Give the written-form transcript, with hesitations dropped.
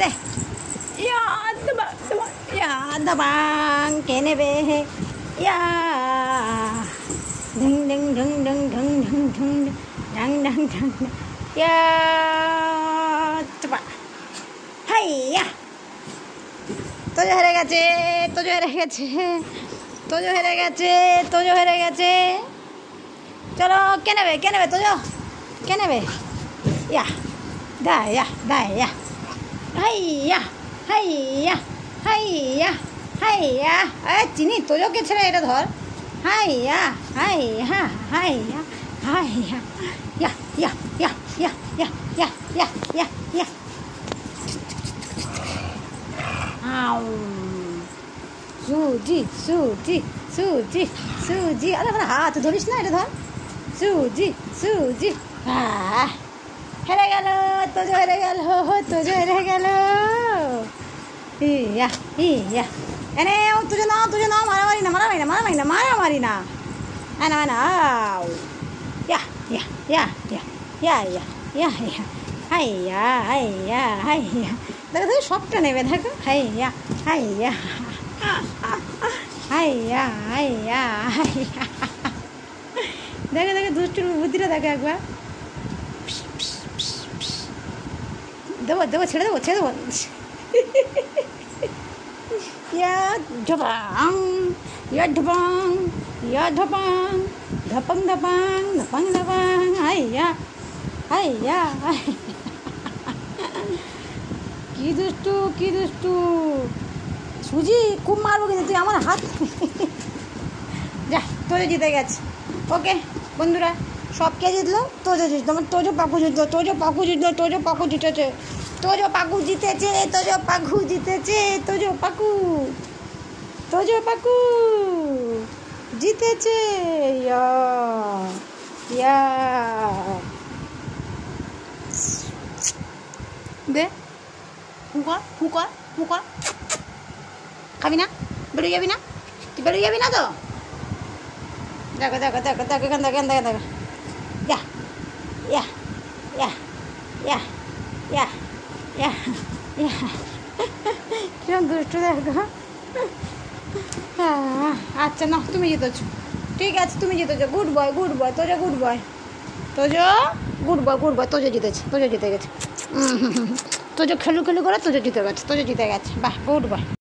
নেবে ইয়া দাবাং কে নেবে ইয়া ঢং ঢং ঢং ঢং ঢং ঢং ঢং ঢং ঢং ঢং ইয়া চাপা হাইয়া তোজো হেরে গেছে তোজো হেরে গেছে তোজো হেরে গেছে তোজো হেরে গেছে চলো কে নেবে তোজো কে নেবে ইয়া দায়া দায়া হাইয়া হাইয়া হাইয়া হাইয়া চিনি তোজোকে ছেড়ে এটা ধর হাইয়া হাইয়া হাইয়া হাইয়া ইয়া ইয়া ইয়া ইয়া ইয়া ইয়া ইয়া ইয়া ইয়া সুজি সুজি সুজি সুজি আরে হাত ধরিস না এটা ধর সুজি সুজি হেরে গেল তোজো হেরে গেল তোজো হেরে গেল ইয়া ইয়া এনে তুজো নাও মারামারি না মারামারি না মারামারি না মারামারি না না না ইয়া ইয়া ইয়া ইয়া ইয়া ইয়া ইয়া ইয়া হাইয়া হাইয়া হাইয়া দেখো দেখো সবটা নেবে দেখো হাইয়া হাইয়া হাইয়া হাইয়া হাইয়া দেখো দেখো দুষ্টুর বুদ্ধিটা দেখো একবার দেবো ছেড়ে দেবো ইয়া ঢপাং ইয়া ঢপাং ইয়া ঢপাং ধপাং ধপাং ধপাং ধপাং হাইয়া হাইয়া কি দুষ্টু সুজি খুব মারবো কিন্তু তুই আমার হাত যা তোজো জিতে গেছে ওকে বন্ধুরা সব কে জিতলো তোজো জিতলো আমার তোজো পাকু জিতলো তোজো পাকু জিতেছে তোজো পাকু জিতেছে ইয়া দে হুকা খাবি না বেরিয়ে যাবি না তুই বেরিয়ে যাবি না তো দেখো এখান দেখো ইয়া ইয়া ইয়া ইয়া ইয়া ইয়া ইয়া কিরম দুষ্টু দেখো আচ্ছা না তুমি জিতেছো ঠিক আছে তুমি জিতেছো good boy Tojo good boy Tojo জিতে গেছে তোজো খেলু করে তোজো জিতে গেছে বাহ গুড বয়